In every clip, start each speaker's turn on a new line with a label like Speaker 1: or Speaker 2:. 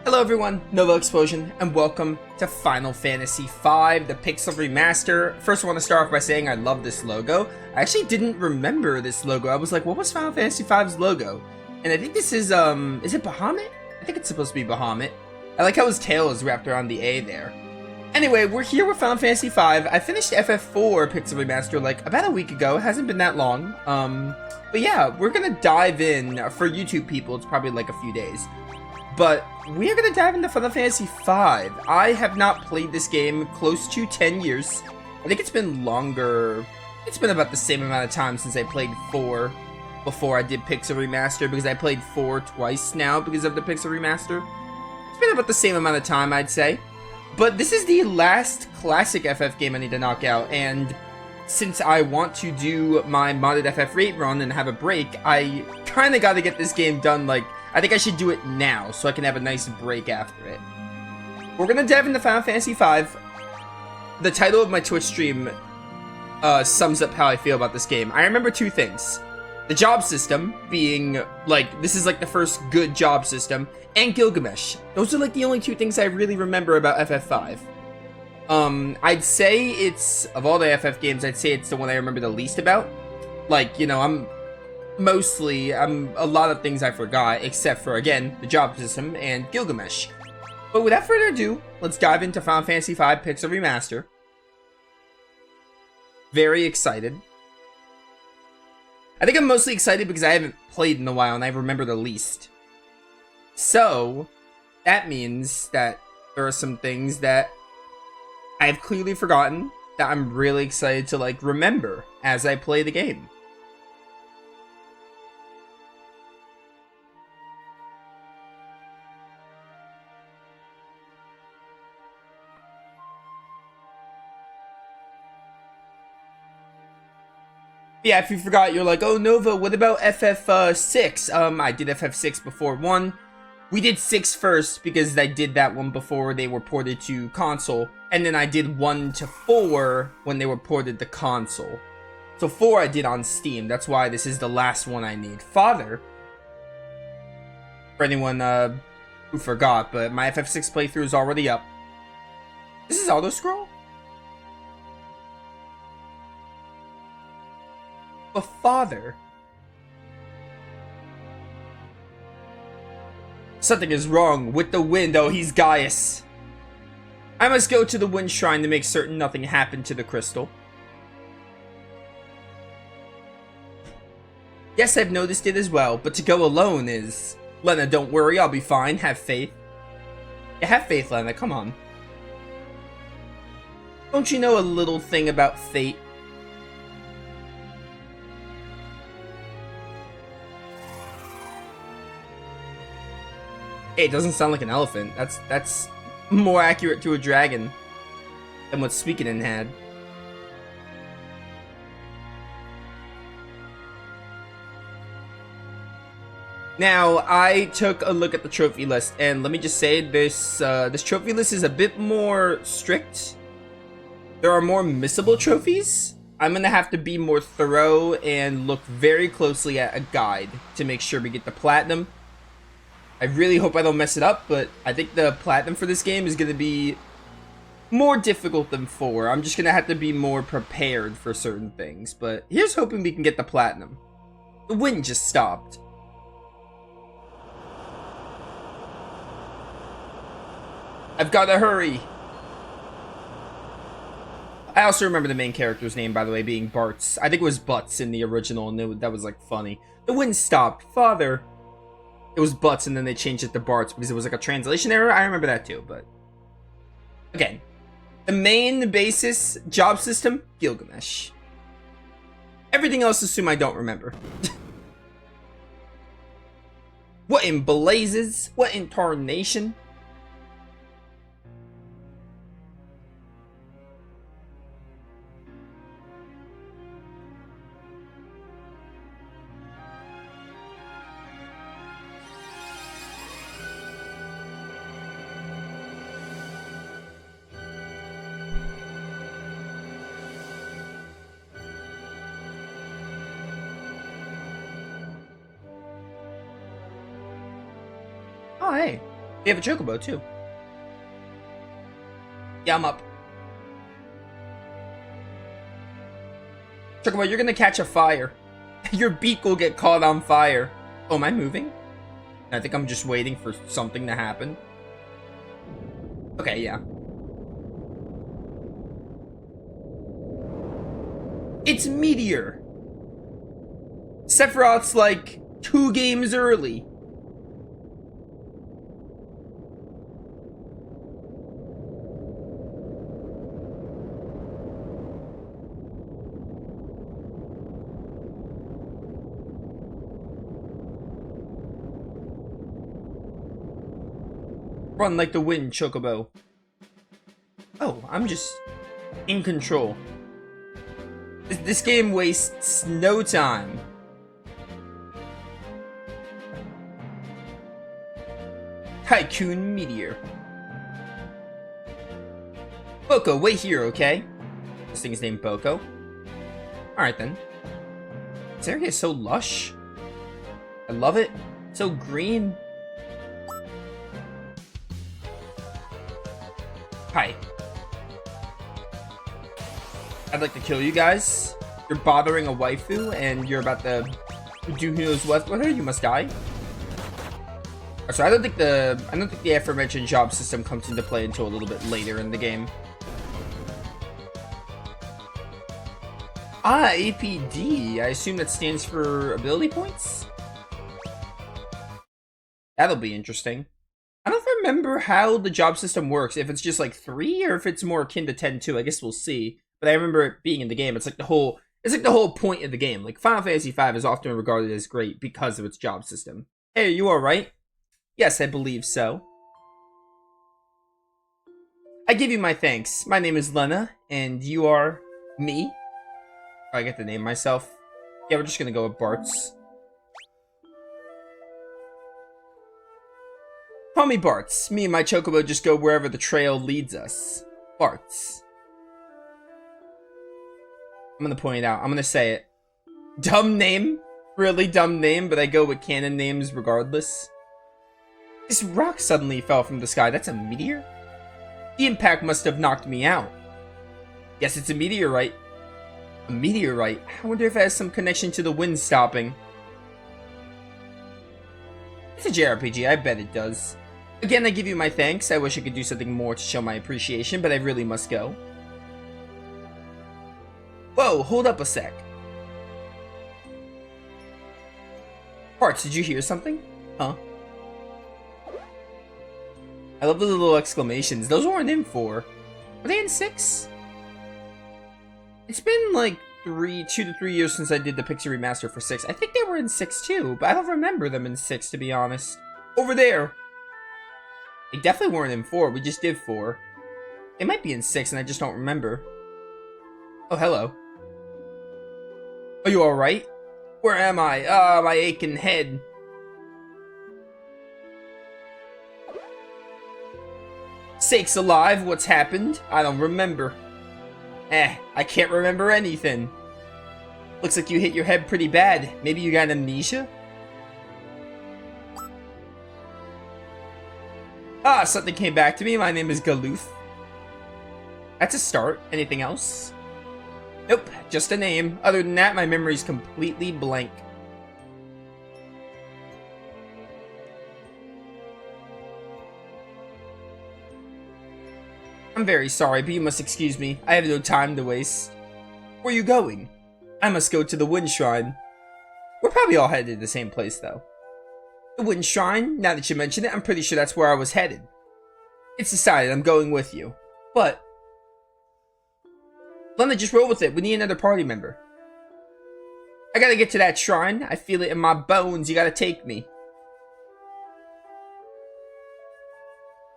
Speaker 1: Hello everyone, Novaexplosion, and welcome to Final Fantasy V, the Pixel Remaster. First I want to start off by saying I love this logo. I actually didn't remember this logo. I was like, what was Final Fantasy V's logo? And I think this is it Bahamut? I think it's supposed to be Bahamut. I like how his tail is wrapped around the A there. Anyway, we're here with Final Fantasy V. I finished FF4 Pixel Remaster like about a week ago. It hasn't been that long. But yeah, we're gonna dive in. For YouTube people, it's probably like a few days. But we're going to dive into Final Fantasy V. I have not played this game close to 10 years. I think it's been longer. It's been about the same amount of time since I played 4 before I did Pixel Remaster, because I played 4 twice now because of the Pixel Remaster. It's been about the same amount of time, I'd say. But this is the last classic FF game I need to knock out, and since I want to do my modded FF8 run and have a break, I kind of got to get this game done. Like, I think I should do it now so I can have a nice break after it. We're going to dive into Final Fantasy V. The title of my Twitch stream sums up how I feel about this game. I remember 2 things. The job system being, like, this is like the first good job system, and Gilgamesh. Those are like the only 2 things I really remember about FF5. I'd say it's, of all the FF games, I'd say it's the one I remember the least about. Like, you know, I'm a lot of things I forgot, except for, again, the job system and Gilgamesh. But without further ado, let's dive into Final Fantasy V Pixel Remaster. Very excited. I think I'm mostly excited because I haven't played in a while and I remember the least. So, that means that there are some things that I've clearly forgotten that I'm really excited to, like, remember as I play the game. Yeah, if you forgot, you're like, oh, Nova, what about FF6? I did FF6 before 1. We did 6 first because I did that one before they were ported to console. And then I did 1 to 4 when they were ported to console. So 4 I did on Steam. That's why this is the last one I need. Father, for anyone who forgot, but my FF6 playthrough is already up. This is auto-scroll? But Father, something is wrong with the wind. Oh, he's Gaius. I must go to the wind shrine to make certain nothing happened to the crystal. Yes, I've noticed it as well, but to go alone is... Lena, don't worry, I'll be fine. Have faith. Yeah, have faith, Lena, come on. Don't you know a little thing about fate? Hey, it doesn't sound like an elephant. That's more accurate to a dragon than what Suikoden had. Now, I took a look at the trophy list, and let me just say, this trophy list is a bit more strict. There are more missable trophies. I'm gonna have to be more thorough and look very closely at a guide to make sure we get the platinum. I really hope I don't mess it up, but I think the platinum for this game is going to be more difficult than 4. I'm just going to have to be more prepared for certain things, but here's hoping we can get the platinum. The wind just stopped. I've got to hurry. I also remember the main character's name, by the way, being Bartz. I think it was Butts in the original, and that was, like, funny. The wind stopped. Father... It was Butts, and then they changed it to Bartz because it was like a translation error. I remember that too, but... Again, the main basis job system, Gilgamesh. Everything else, assume I don't remember. What in blazes? What in tarnation? Oh, hey. We have a chocobo, too. Yeah, I'm up. Chocobo, you're gonna catch a fire. Your beak will get caught on fire. Oh, am I moving? I think I'm just waiting for something to happen. Okay, yeah. It's Meteor! Sephiroth's like 2 games early. Run like the wind, Chocobo. Oh, I'm just in control. This game wastes no time. Tycoon Meteor. Boko, wait here, okay? This thing is named Boko. Alright then. This area is so lush. I love it. So green. Hi. I'd like to kill you guys. You're bothering a waifu and you're about to do who knows what with her. You must die. So I don't think the aforementioned job system comes into play until a little bit later in the game. Ah, APD. I assume that stands for ability points? That'll be interesting. I don't remember how the job system works. If it's just like 3 or if it's more akin to 10-2. I guess we'll see. But I remember it being in the game. It's like the whole point of the game. Like Final Fantasy V is often regarded as great because of its job system. Hey, are you alright? Yes, I believe so. I give you my thanks. My name is Lena, and you are me. Oh, I get to name myself. Yeah, we're just gonna go with Bartz. Call me Bartz. Me and my chocobo just go wherever the trail leads us. Bartz. I'm gonna point it out. I'm gonna say it. Dumb name. Really dumb name, but I go with canon names regardless. This rock suddenly fell from the sky. That's a meteor? The impact must have knocked me out. Yes, it's a meteorite. A meteorite? I wonder if it has some connection to the wind stopping. It's a JRPG. I bet it does. Again, I give you my thanks. I wish I could do something more to show my appreciation, but I really must go. Whoa, hold up a sec. Parts, did you hear something? Huh? I love the little exclamations. Those weren't in 4. Were they in 6? It's been like 2 to 3 years since I did the Pixel Remaster for 6. I think they were in 6 too, but I don't remember them in 6 to be honest. Over there! They definitely weren't in 4, we just did 4. They might be in 6 and I just don't remember. Oh, hello. Are you alright? Where am I? Ah, my aching head. Sakes alive, what's happened? I don't remember. I can't remember anything. Looks like you hit your head pretty bad. Maybe you got amnesia? Ah, something came back to me. My name is Galuth. That's a start. Anything else? Nope, just a name. Other than that, my memory's completely blank. I'm very sorry, but you must excuse me. I have no time to waste. Where are you going? I must go to the Wind Shrine. We're probably all headed to the same place, though. The Wind Shrine? Now that you mention it, I'm pretty sure that's where I was headed. It's decided, I'm going with you. But Lena, just roll with it. We need another party member. I gotta get to that shrine. I feel it in my bones. You gotta take me.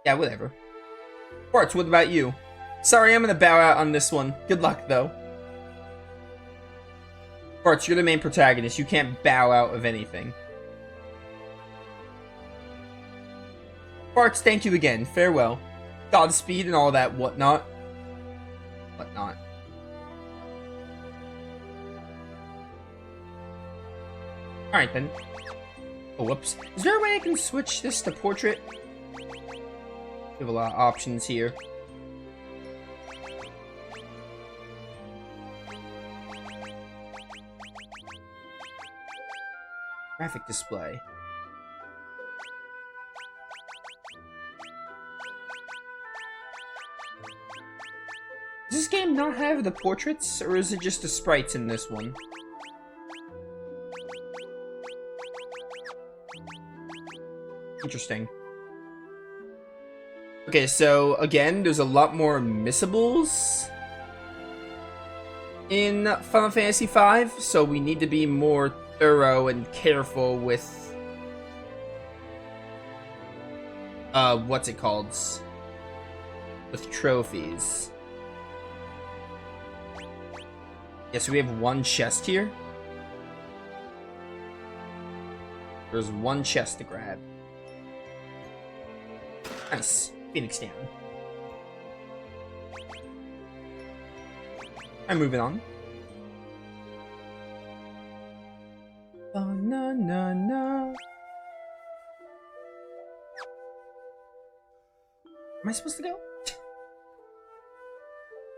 Speaker 1: Yeah, whatever. Bartz, what about you? Sorry, I'm gonna bow out on this one. Good luck, though. Bartz, you're the main protagonist. You can't bow out of anything. Bartz, thank you again. Farewell. Godspeed and all that whatnot. Whatnot. Alright then. Oh, whoops. Is there a way I can switch this to portrait? We have a lot of options here. Graphic display. Does this game not have the portraits, or is it just the sprites in this one? Interesting. Okay, so again, there's a lot more missables in Final Fantasy V, so we need to be more thorough and careful with what's it called? With trophies. Yeah, so we have one chest here. There's one chest to grab. Nice. Phoenix down. I'm moving on. Oh, no, no, no. Am I supposed to go?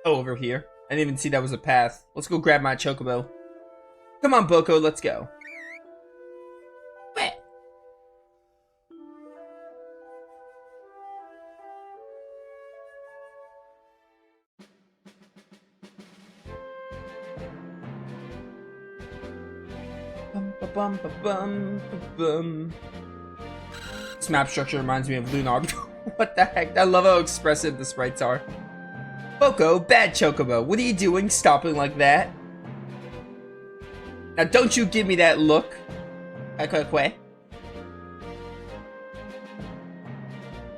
Speaker 1: Oh, over here. I didn't even see that was a path. Let's go grab my chocobo. Come on, Boko, let's go. Wait. Bum, ba, bum, ba, bum, ba, bum. This map structure reminds me of Lunar. What the heck? I love how expressive the sprites are. Boko, bad chocobo. What are you doing stopping like that? Now don't you give me that look.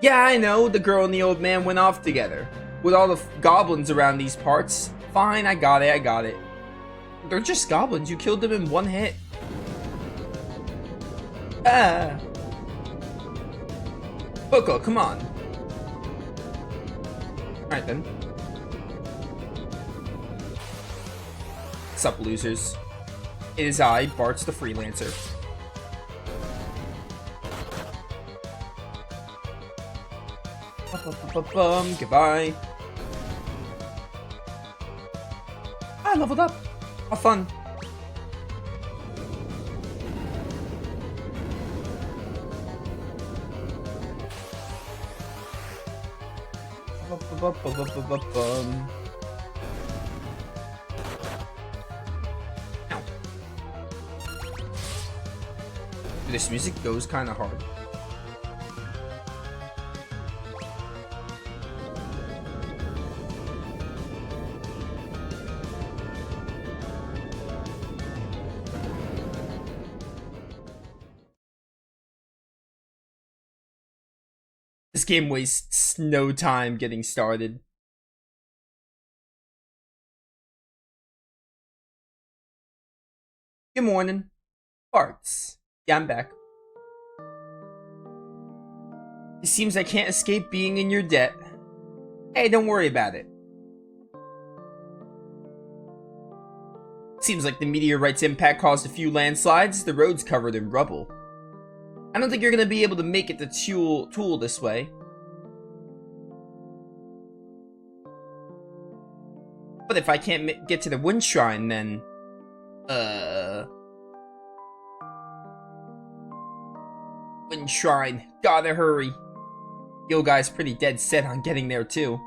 Speaker 1: Yeah, I know. The girl and the old man went off together. With all the goblins around these parts. Fine, I got it. They're just goblins. You killed them in one hit. Ah. Boko, come on. Alright then. Sup, losers? It is I, Bart's the Freelancer. Goodbye. I leveled up. How fun. This music goes kind of hard. This game wastes no time getting started. Good morning. Parts. Yeah, I'm back. It seems I can't escape being in your debt. Hey, don't worry about it. Seems like the meteorite's impact caused a few landslides. The road's covered in rubble. I don't think you're gonna be able to make it to Tool this way. But if I can't get to the Wind Shrine, then... Wind Shrine. Gotta hurry. Yo guy's pretty dead set on getting there too.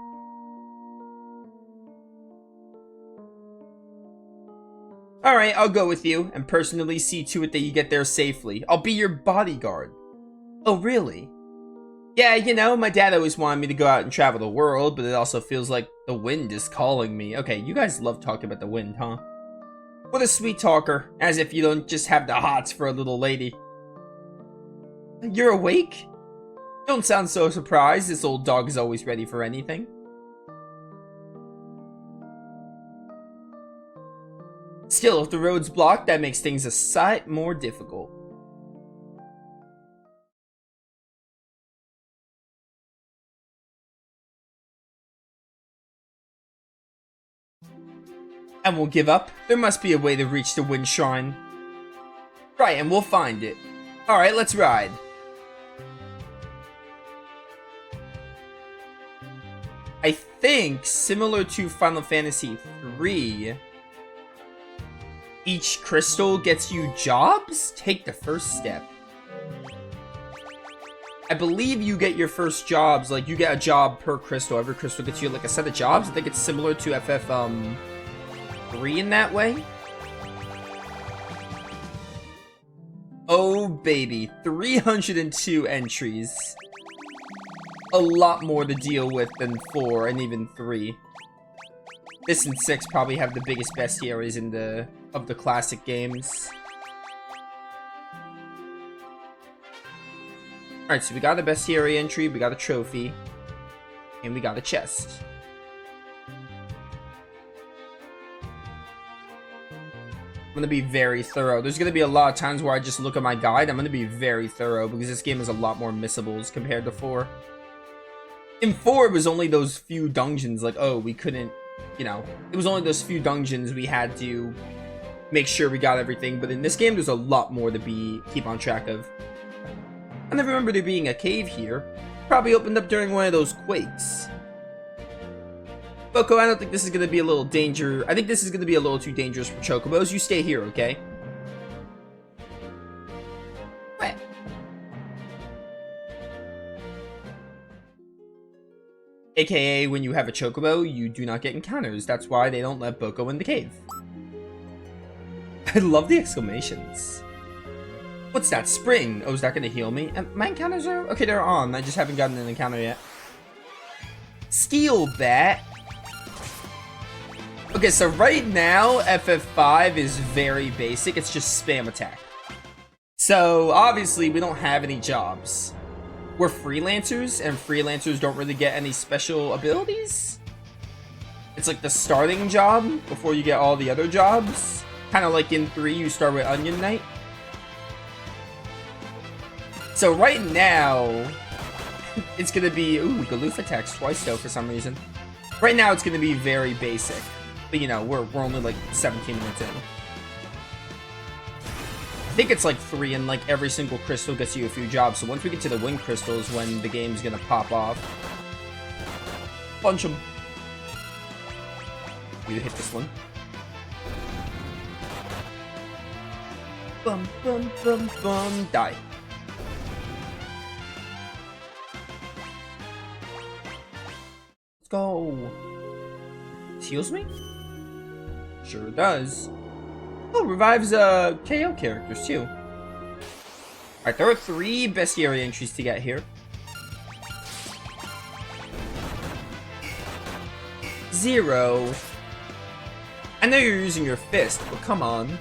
Speaker 1: Alright, I'll go with you, and personally see to it that you get there safely. I'll be your bodyguard. Oh, really? Yeah, you know, my dad always wanted me to go out and travel the world, but it also feels like the wind is calling me. Okay, you guys love talking about the wind, huh? What a sweet talker, as if you don't just have the hots for a little lady. You're awake? Don't sound so surprised, this old dog is always ready for anything. Still, if the road's blocked, that makes things a sight more difficult. And we'll give up? There must be a way to reach the Wind Shrine. Right, and we'll find it. Alright, let's ride. I think, similar to Final Fantasy 3, each crystal gets you jobs? Take the first step. I believe you get your first jobs, like you get a job per crystal. Every crystal gets you like a set of jobs. I think it's similar to FF3 in that way. Oh baby, 302 entries. A lot more to deal with than 4 and even 3. This and 6 probably have the biggest bestiaries of the classic games. Alright, so we got a bestiary entry, we got a trophy, and we got a chest. I'm gonna be very thorough. There's gonna be a lot of times where I just look at my guide. I'm gonna be very thorough because this game has a lot more missables compared to 4. In 4, it was only those few dungeons, like, oh, we couldn't, you know, it was only those few dungeons we had to make sure we got everything, but in this game, there's a lot more to keep on track of. I never remember there being a cave here. Probably opened up during one of those quakes. Boko, I don't think this is going to be a little danger. I think this is going to be a little too dangerous for chocobos. You stay here, okay? What? AKA, when you have a chocobo, you do not get encounters. That's why they don't let Boko in the cave. I love the exclamations. What's that? Spring? Oh, is that gonna heal me? My encounters are... Okay, they're on. I just haven't gotten an encounter yet. Steal that. Okay, so right now, FF5 is very basic. It's just spam attack. So, obviously, we don't have any jobs. We're freelancers, and freelancers don't really get any special abilities. It's like the starting job before you get all the other jobs. Kind of like in 3, you start with Onion Knight. So right now, it's going to be... Ooh, Galoof attacks twice, though, for some reason. Right now, it's going to be very basic. But, you know, we're only, like, 17 minutes in. I think it's, like, 3, and, like, every single crystal gets you a few jobs. So once we get to the wind crystals, when the game's going to pop off. Punch them. You hit this one. Bum, bum, bum, bum. Die. Let's go. This heals me? Sure does. Oh, revives KO characters too. Alright, there are 3 bestiary entries to get here. 0. I know you're using your fist, but come on.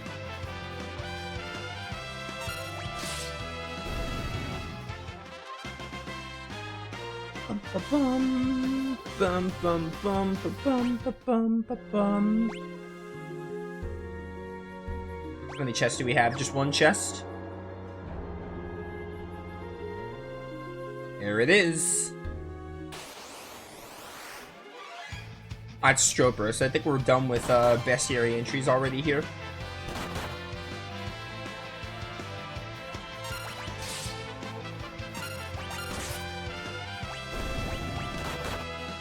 Speaker 1: Bum bum bum bum bum bum bum bum. How many chests do we have? Just one chest? There it is. It's Stroper, so I think we're done with bestiary entries already here.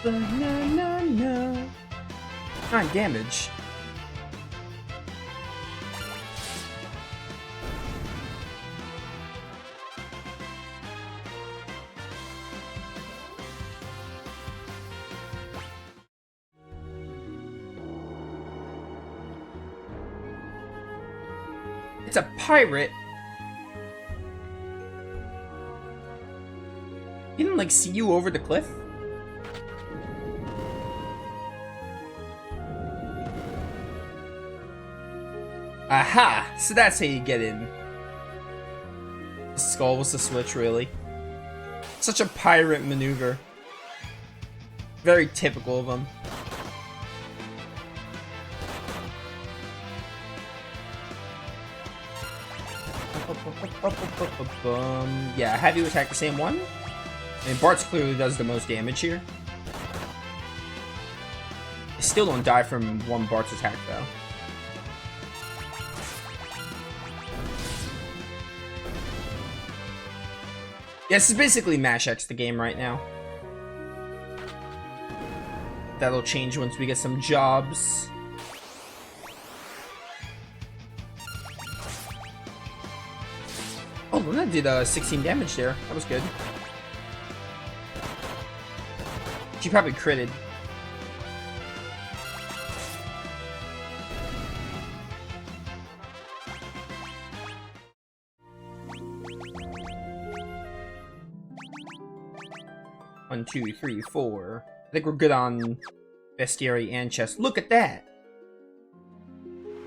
Speaker 1: Banana. 9 damage. It's a pirate. He didn't like see you over the cliff? Aha! So that's how you get in. The skull was the switch, really. Such a pirate maneuver. Very typical of him. Yeah, have you attack the same one? I mean, Bart's clearly does the most damage here. I still don't die from one Bart's attack, though. Yeah, this is basically Mash X the game right now. that'll change once we get some jobs. Oh, Luna did 16 damage there. That was good. She probably critted. One, two, three, four. I think we're good on bestiary and chest. Look at that!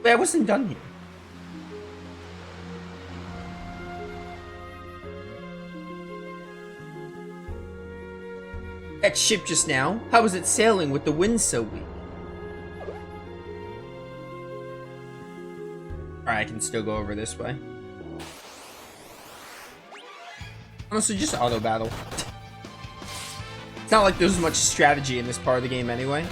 Speaker 1: Wait, I wasn't done here. That ship just now, how was it sailing with the wind so weak? Alright, I can still go over this way. Honestly, just auto battle. It's not like there's much strategy in this part of the game anyway.